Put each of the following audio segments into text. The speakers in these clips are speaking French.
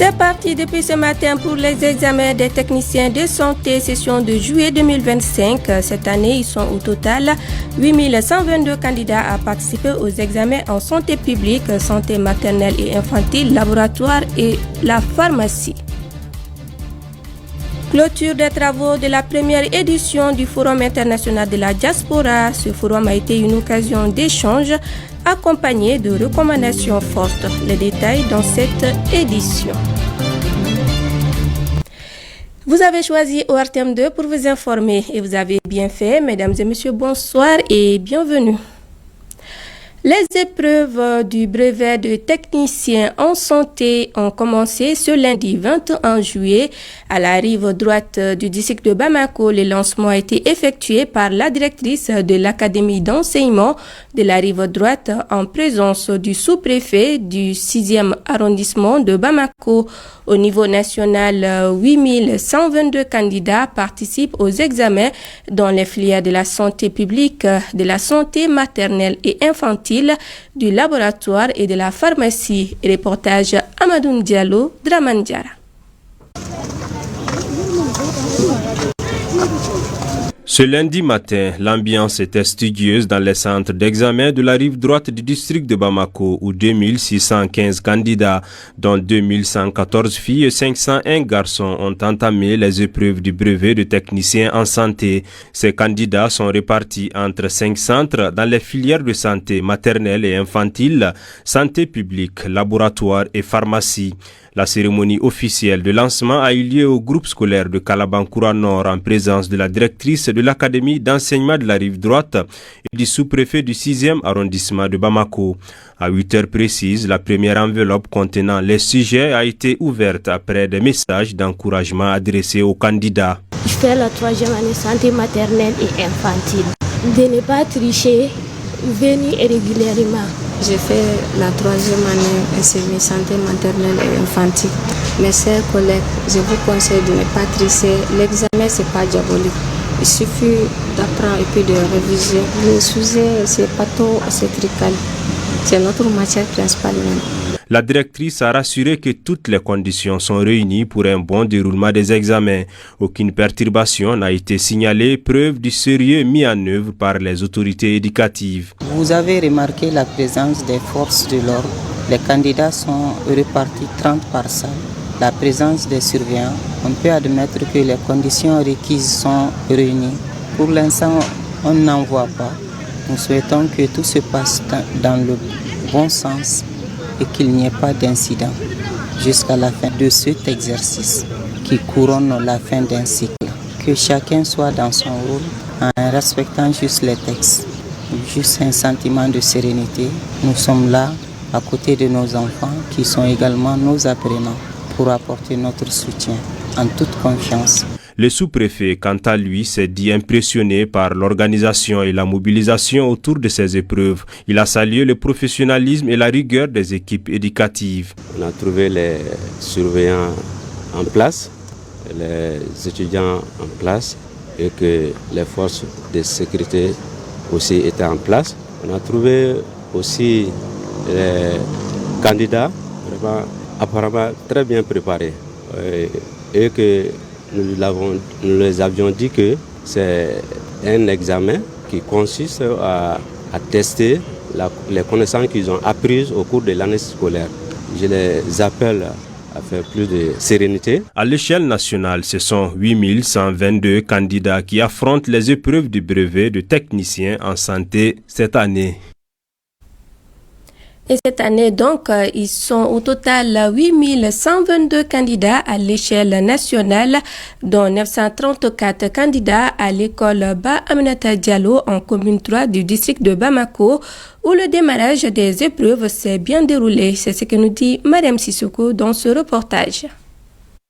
C'est parti depuis ce matin pour les examens des techniciens de santé, session de juillet 2025. Cette année, ils sont au total 8122 candidats à participer aux examens en santé publique, santé maternelle et infantile, laboratoire et la pharmacie. Clôture des travaux de la première édition du Forum international de la diaspora. Ce forum a été une occasion d'échange accompagné de recommandations fortes. Les détails dans cette édition. Vous avez choisi ORTM 2 pour vous informer et vous avez bien fait. Mesdames et messieurs, bonsoir et bienvenue. Les épreuves du brevet de technicien en santé ont commencé ce lundi 21 juillet à la rive droite du district de Bamako. Le lancement a été effectué par la directrice de l'académie d'enseignement de la rive droite en présence du sous-préfet du 6e arrondissement de Bamako. Au niveau national, 8122 candidats participent aux examens dans les filières de la santé publique, de la santé maternelle et infantile, du laboratoire et de la pharmacie. Reportage Amadou Diallo, Dramandiara. Ce lundi matin, l'ambiance était studieuse dans les centres d'examen de la rive droite du district de Bamako où 2615 candidats, dont 2114 filles et 501 garçons ont entamé les épreuves du brevet de technicien en santé. Ces candidats sont répartis entre 5 centres dans les filières de santé maternelle et infantile, santé publique, laboratoire et pharmacie. La cérémonie officielle de lancement a eu lieu au groupe scolaire de Kalabankoura Nord en présence de la directrice de l'académie d'enseignement de la rive droite et du sous-préfet du 6e arrondissement de Bamako. À 8 heures précises, la première enveloppe contenant les sujets a été ouverte après des messages d'encouragement adressés aux candidats. Je fais la 3e année santé maternelle et infantile. De ne pas tricher, venir régulièrement. J'ai fait la 3e année SMI santé maternelle et infantile. Mes chers collègues, je vous conseille de ne pas tricher. L'examen, ce n'est pas diabolique. Il suffit d'apprendre et puis de réviser. Le sujet, c'est patho-obstétrical. C'est notre matière principale même. La directrice a rassuré que toutes les conditions sont réunies pour un bon déroulement des examens. Aucune perturbation n'a été signalée, preuve du sérieux mis en œuvre par les autorités éducatives. Vous avez remarqué la présence des forces de l'ordre. Les candidats sont répartis 30 par salle. La présence des surveillants, on peut admettre que les conditions requises sont réunies. Pour l'instant, on n'en voit pas. Nous souhaitons que tout se passe dans le bon sens et qu'il n'y ait pas d'incident jusqu'à la fin de cet exercice qui couronne la fin d'un cycle. Que chacun soit dans son rôle en respectant juste les textes, juste un sentiment de sérénité. Nous sommes là à côté de nos enfants qui sont également nos apprenants pour apporter notre soutien en toute confiance. Le sous-préfet, quant à lui, s'est dit impressionné par l'organisation et la mobilisation autour de ces épreuves. Il a salué le professionnalisme et la rigueur des équipes éducatives. On a trouvé les surveillants en place, les étudiants en place et que les forces de sécurité aussi étaient en place. On a trouvé aussi les candidats vraiment apparemment très bien préparés et que nous les avions dit que c'est un examen qui consiste à tester les connaissances qu'ils ont apprises au cours de l'année scolaire. Je les appelle à faire plus de sérénité. À l'échelle nationale, ce sont 8122 candidats qui affrontent les épreuves du brevet de technicien en santé cette année. Et cette année, donc, ils sont au total 8122 candidats à l'échelle nationale, dont 934 candidats à l'école Ba Aminata Diallo en commune 3 du district de Bamako, où le démarrage des épreuves s'est bien déroulé. C'est ce que nous dit Mariam Sissoko dans ce reportage.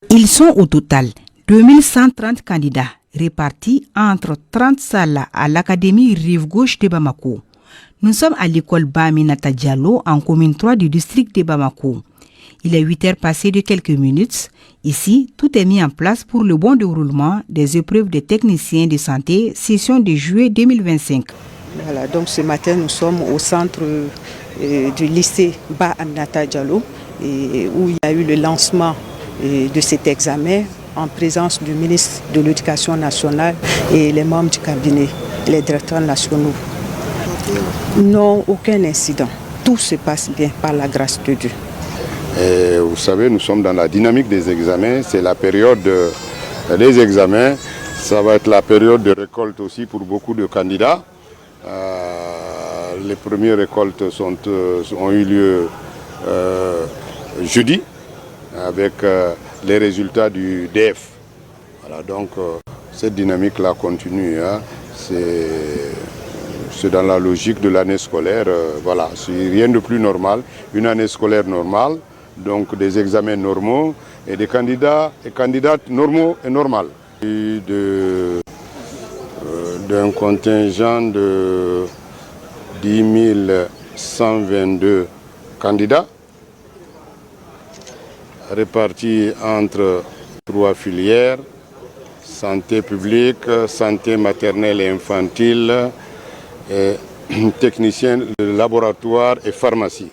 Ils sont au total 2130 candidats répartis entre 30 salles à l'académie Rive Gauche de Bamako. Nous sommes à l'école Ba Aminata Diallo en commune 3 du district de Bamako. Il est 8 heures passées de quelques minutes. Ici, tout est mis en place pour le bon déroulement des épreuves des techniciens de santé, session de juillet 2025. Voilà, donc ce matin, nous sommes au centre du lycée Ba Aminata Diallo où il y a eu le lancement de cet examen en présence du ministre de l'Éducation nationale et les membres du cabinet, les directeurs nationaux. Non, aucun incident. Tout se passe bien par la grâce de Dieu. Et vous savez, nous sommes dans la dynamique des examens. C'est la période des examens. Ça va être la période de récolte aussi pour beaucoup de candidats. Les premières récoltes ont eu lieu jeudi avec les résultats du DF. Voilà, donc cette dynamique-là continue. Hein. C'est dans la logique de l'année scolaire. Voilà, c'est rien de plus normal. Une année scolaire normale, donc des examens normaux et des candidats et candidates normaux et normales. D'un contingent de 10 122 candidats répartis entre 3 filières, santé publique, santé maternelle et infantile, et techniciens de laboratoire et pharmacie.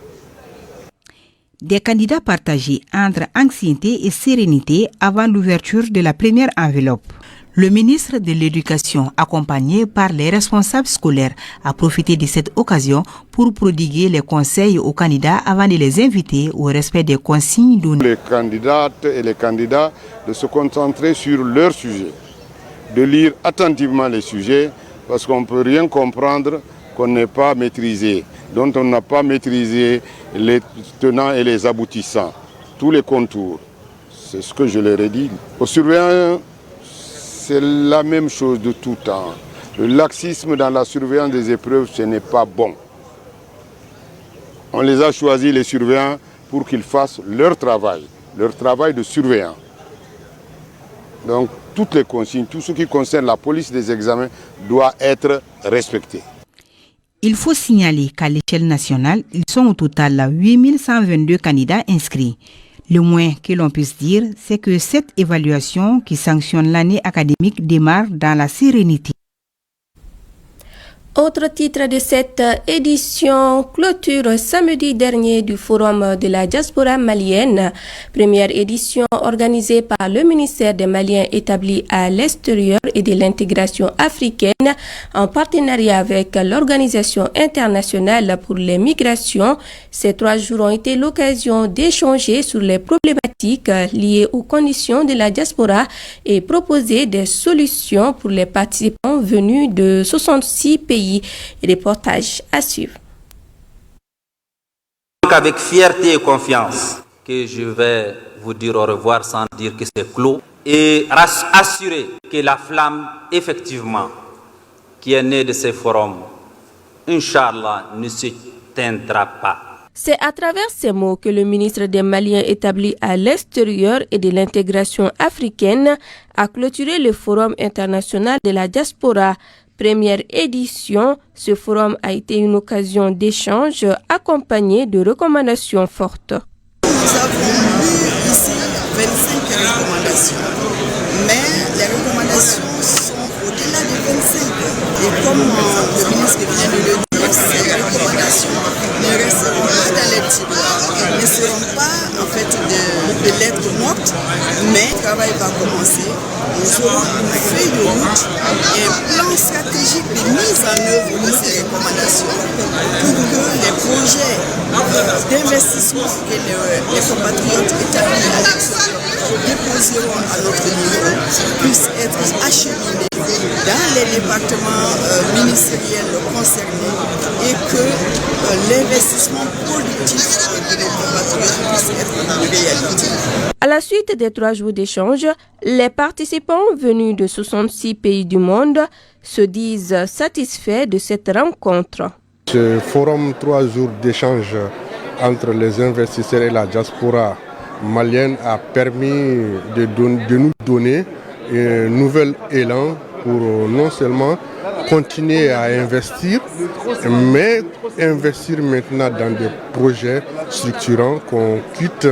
Des candidats partagés entre anxiété et sérénité avant l'ouverture de la première enveloppe. Le ministre de l'Éducation, accompagné par les responsables scolaires, a profité de cette occasion pour prodiguer les conseils aux candidats avant de les inviter au respect des consignes données. Les candidates et les candidats de se concentrer sur leur sujet, de lire attentivement les sujets, parce qu'on ne peut rien comprendre qu'on n'ait pas maîtrisé, dont on n'a pas maîtrisé les tenants et les aboutissants, tous les contours. C'est ce que je leur ai dit. Aux surveillants, c'est la même chose de tout temps. Le laxisme dans la surveillance des épreuves, ce n'est pas bon. On les a choisis, les surveillants, pour qu'ils fassent leur travail de surveillant. Donc, toutes les consignes, tout ce qui concerne la police des examens doit être respecté. Il faut signaler qu'à l'échelle nationale, ils sont au total 8122 candidats inscrits. Le moins que l'on puisse dire, c'est que cette évaluation qui sanctionne l'année académique démarre dans la sérénité. Autre titre de cette édition, clôture samedi dernier du Forum de la diaspora malienne. Première édition organisée par le ministère des Maliens établi à l'extérieur et de l'intégration africaine en partenariat avec l'Organisation internationale pour les migrations. Ces 3 jours ont été l'occasion d'échanger sur les problématiques liées aux conditions de la diaspora et proposer des solutions pour les participants venus de 66 pays. Reportage à suivre. Donc avec fierté et confiance que je vais vous dire au revoir sans dire que c'est clos et assurer que la flamme effectivement qui est née de ces forums, Inch'Allah, ne s'éteindra pas. C'est à travers ces mots que le ministre des Maliens établi à l'extérieur et de l'intégration africaine a clôturé le Forum international de la diaspora. Première édition, ce forum a été une occasion d'échange accompagné de recommandations fortes. Nous avons lu ici 25 recommandations, mais les recommandations sont au-delà de 25. Et comme le ministre vient de le dire, ces recommandations ne resteront pas dans les tiroirs, ne seront pas en fait de lettres mortes, mais le travail va commencer. Nous aurons une feuille de route et un plan stratégique de mise en œuvre de ces recommandations pour que les projets d'investissement que les compatriotes établis à l'extérieur déposeront à notre niveau puissent être acheminés dans les départements ministériels concernés et que l'investissement productif de nos compatriotes puisse être une réalité. À la suite des 3 jours d'échange, les participants venus de 66 pays du monde se disent satisfaits de cette rencontre. Ce forum 3 jours d'échange entre les investisseurs et la diaspora malienne a permis de nous donner un nouvel élan pour non seulement continuer à investir, mais investir maintenant dans des projets structurants qu'on quitte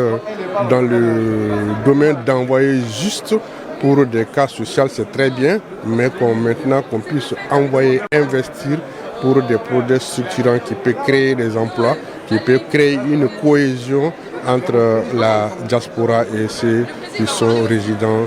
dans le domaine d'envoyer juste pour des cas sociaux, c'est très bien, mais maintenant qu'on puisse envoyer investir pour des projets structurants qui peuvent créer des emplois qui peut créer une cohésion entre la diaspora et ceux qui sont résidents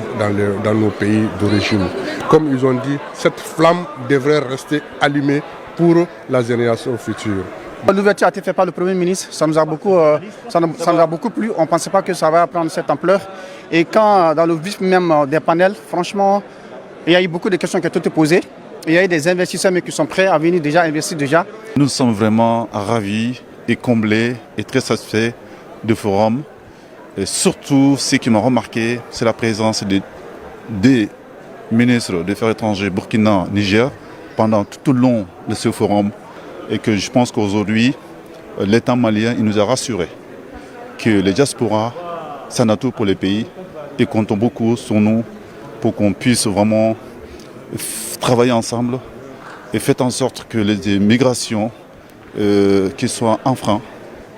dans nos pays d'origine. Comme ils ont dit, cette flamme devrait rester allumée pour la génération future. L'ouverture a été faite par le Premier ministre, ça nous a beaucoup plu, on ne pensait pas que ça va prendre cette ampleur. Et quand dans le vif même des panels, franchement, il y a eu beaucoup de questions qui ont été posées. Il y a eu des investisseurs qui sont prêts à venir déjà investir déjà. Nous sommes vraiment ravis et comblés et très satisfaits du forum. Et surtout, ce qui m'a remarqué, c'est la présence des ministres des Affaires étrangères Burkina, Niger pendant tout le long de ce forum. Et que je pense qu'aujourd'hui, l'État malien il nous a rassuré que les diasporas, c'est un atout pour les pays et comptons beaucoup sur nous pour qu'on puisse vraiment travailler ensemble et faire en sorte que les migrations qui soient en frein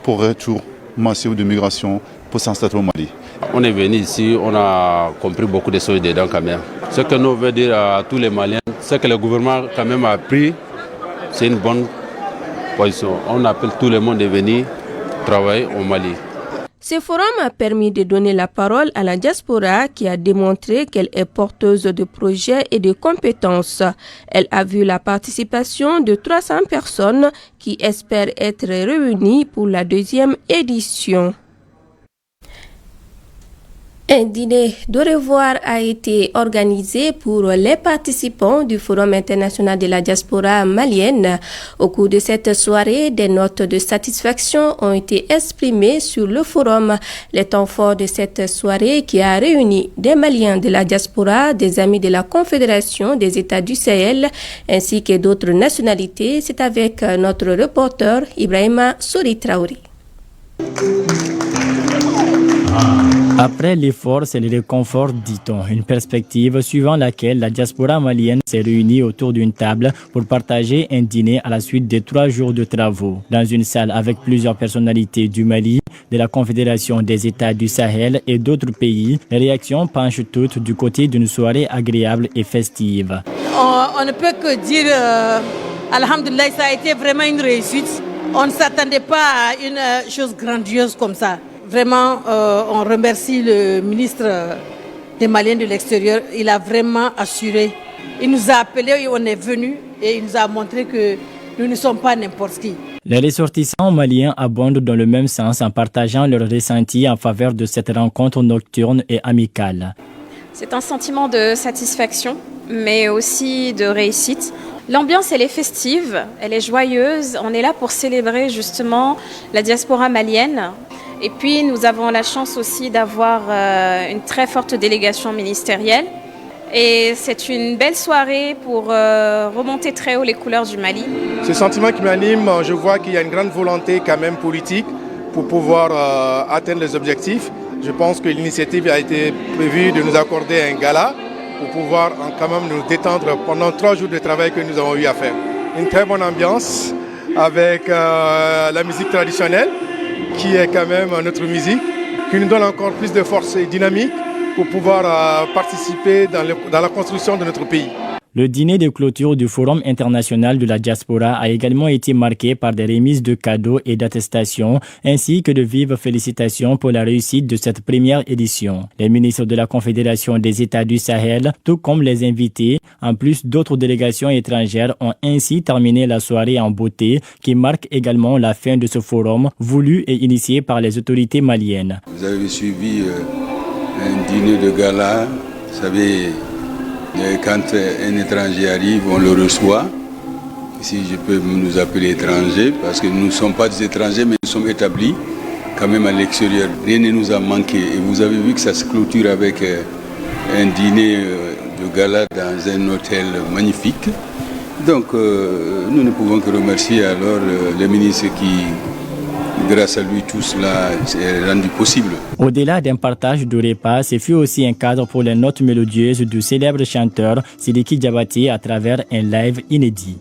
pour retour massif de migration pour s'installer au Mali. On est venu ici, on a compris beaucoup de choses dedans quand même. Ce que nous veut dire à tous les Maliens, ce que le gouvernement quand même a pris, c'est une bonne position. On appelle tout le monde à venir travailler au Mali. Ce forum a permis de donner la parole à la diaspora qui a démontré qu'elle est porteuse de projets et de compétences. Elle a vu la participation de 300 personnes qui espèrent être réunies pour la 2e édition. Un dîner de revoir a été organisé pour les participants du Forum international de la diaspora malienne. Au cours de cette soirée, des notes de satisfaction ont été exprimées sur le forum. Les temps forts de cette soirée qui a réuni des Maliens de la diaspora, des amis de la Confédération des États du Sahel ainsi que d'autres nationalités, c'est avec notre reporter Ibrahima Souri Traoré. Après l'effort, c'est le réconfort, dit-on, une perspective suivant laquelle la diaspora malienne s'est réunie autour d'une table pour partager un dîner à la suite de 3 jours de travaux. Dans une salle avec plusieurs personnalités du Mali, de la Confédération des États du Sahel et d'autres pays, les réactions penchent toutes du côté d'une soirée agréable et festive. On ne peut que dire, alhamdoulilah, ça a été vraiment une réussite. On ne s'attendait pas à une chose grandiose comme ça. Vraiment, on remercie le ministre des Maliens de l'extérieur. Il a vraiment assuré. Il nous a appelés et on est venus et il nous a montré que nous ne sommes pas n'importe qui. Les ressortissants maliens abondent dans le même sens en partageant leurs ressentis en faveur de cette rencontre nocturne et amicale. C'est un sentiment de satisfaction, mais aussi de réussite. L'ambiance, elle est festive, elle est joyeuse. On est là pour célébrer justement la diaspora malienne. Et puis, nous avons la chance aussi d'avoir une très forte délégation ministérielle. Et c'est une belle soirée pour remonter très haut les couleurs du Mali. Ce sentiment qui m'anime, je vois qu'il y a une grande volonté quand même politique pour pouvoir atteindre les objectifs. Je pense que l'initiative a été prévue de nous accorder un gala pour pouvoir quand même nous détendre pendant 3 jours de travail que nous avons eu à faire. Une très bonne ambiance avec la musique traditionnelle, qui est quand même notre musique, qui nous donne encore plus de force et dynamique pour pouvoir participer dans la construction de notre pays. Le dîner de clôture du Forum international de la diaspora a également été marqué par des remises de cadeaux et d'attestations, ainsi que de vives félicitations pour la réussite de cette première édition. Les ministres de la Confédération des États du Sahel, tout comme les invités, en plus d'autres délégations étrangères, ont ainsi terminé la soirée en beauté, qui marque également la fin de ce forum, voulu et initié par les autorités maliennes. Vous avez suivi un dîner de gala, vous savez. Quand un étranger arrive, on le reçoit. Ici, je peux nous appeler étrangers parce que nous ne sommes pas des étrangers, mais nous sommes établis quand même à l'extérieur. Rien ne nous a manqué. Et vous avez vu que ça se clôture avec un dîner de gala dans un hôtel magnifique. Donc, nous ne pouvons que remercier alors les ministres qui, grâce à lui, tout cela est rendu possible. Au-delà d'un partage de repas, ce fut aussi un cadre pour les notes mélodieuses du célèbre chanteur Sidiki Diabaté à travers un live inédit.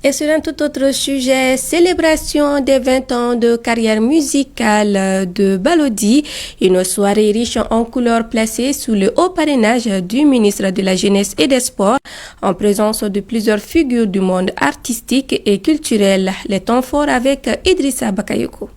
Et sur un tout autre sujet, célébration des 20 ans de carrière musicale de Balodi, une soirée riche en couleurs placée sous le haut parrainage du ministre de la Jeunesse et des Sports, en présence de plusieurs figures du monde artistique et culturel. Les temps forts avec Idrissa Bakayoko.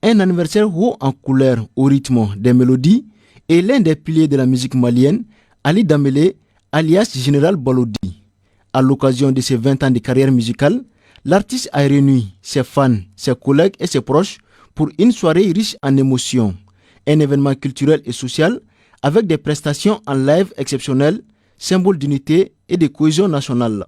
Un anniversaire haut en couleurs au rythme des mélodies et l'un des piliers de la musique malienne, Ali Damele, alias Général Balodi. À l'occasion de ses 20 ans de carrière musicale, l'artiste a réuni ses fans, ses collègues et ses proches pour une soirée riche en émotions. Un événement culturel et social avec des prestations en live exceptionnelles, symbole d'unité et de cohésion nationale.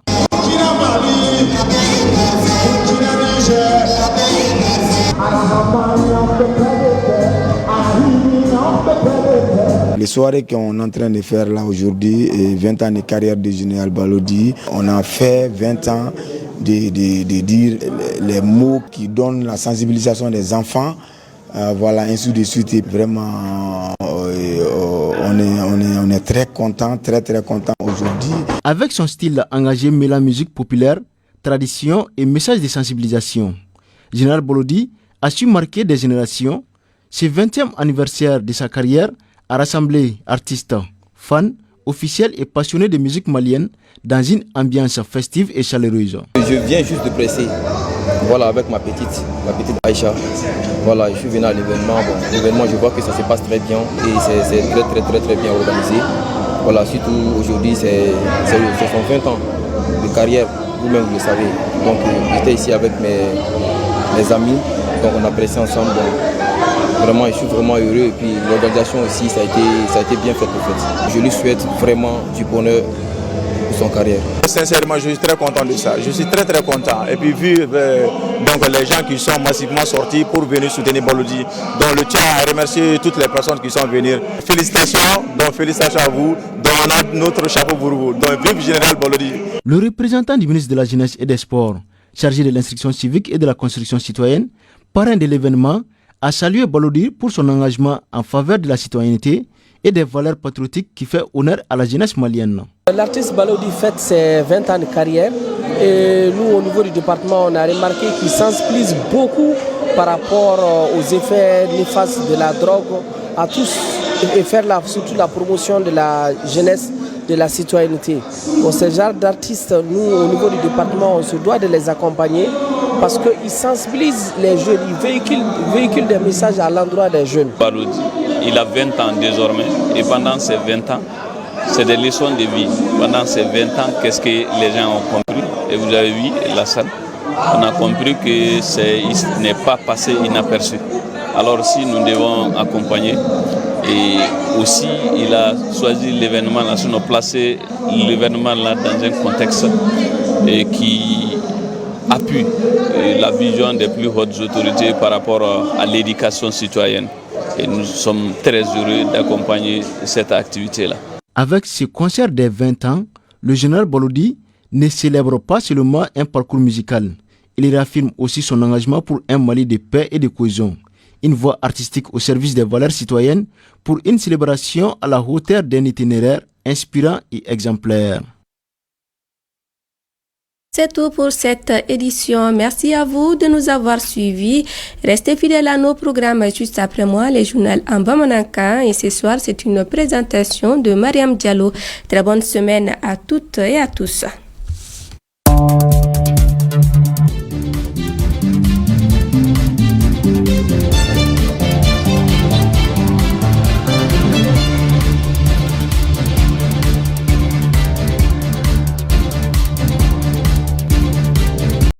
Les soirées qu'on est en train de faire là aujourd'hui, 20 ans de carrière de Général Balodi, on a fait 20 ans de dire les mots qui donnent la sensibilisation des enfants, voilà, ainsi de suite. Et vraiment, on est très content, très content aujourd'hui. Avec son style engagé mêlant musique populaire, tradition et message de sensibilisation, Général Balodi a su marquer des générations. Ce 20e anniversaire de sa carrière a rassemblé artistes, fans, officiels et passionnés de musique malienne dans une ambiance festive et chaleureuse. Je viens juste de presser, voilà, avec ma petite Aïcha. Voilà, je suis venu à l'événement. Bon, l'événement, je vois que ça se passe très bien et c'est très bien organisé. Voilà, surtout aujourd'hui, c'est son 20 ans de carrière, vous-même vous le savez. Donc j'étais ici avec mes amis, donc on a pressé ensemble. Vraiment, je suis vraiment heureux et puis l'organisation aussi, ça a été bien fait en fait. Je lui souhaite vraiment du bonheur pour son carrière. Sincèrement, je suis très content de ça. Je suis très content. Et puis vu donc, les gens qui sont massivement sortis pour venir soutenir Balodi, donc je tiens à remercier toutes les personnes qui sont venues. Félicitations à vous. Donc on a notre chapeau pour vous. Donc vive Général Balodi. Le représentant du ministre de la Jeunesse et des Sports, chargé de l'instruction civique et de la construction citoyenne, parrain de l'événement, a salué Balodi pour son engagement en faveur de la citoyenneté et des valeurs patriotiques qui fait honneur à la jeunesse malienne. L'artiste Balodi fête ses 20 ans de carrière et nous au niveau du département on a remarqué qu'il sensibilise beaucoup par rapport aux effets néfastes de la drogue à tous et faire surtout la promotion de la jeunesse, de la citoyenneté. Pour ce genre d'artistes, nous au niveau du département on se doit de les accompagner parce qu'ils sensibilisent les jeunes, ils véhiculent des messages à l'endroit des jeunes. Balodi, il a 20 ans désormais et pendant ces 20 ans, c'est des leçons de vie. Pendant ces 20 ans, qu'est-ce que les gens ont compris? Et vous avez vu la salle, on a compris que il n'est pas passé inaperçu. Alors si nous devons accompagner, et aussi il a choisi l'événement national, placer l'événement là dans un contexte qui appuie la vision des plus hautes autorités par rapport à l'éducation citoyenne. Et nous sommes très heureux d'accompagner cette activité-là. Avec ce concert des 20 ans, le général Balodi ne célèbre pas seulement un parcours musical. Il réaffirme aussi son engagement pour un Mali de paix et de cohésion. Une voix artistique au service des valeurs citoyennes pour une célébration à la hauteur d'un itinéraire inspirant et exemplaire. C'est tout pour cette édition. Merci à vous de nous avoir suivis. Restez fidèles à nos programmes juste après moi, les journaux en Bamanankan. Et ce soir, c'est une présentation de Mariam Diallo. Très bonne semaine à toutes et à tous.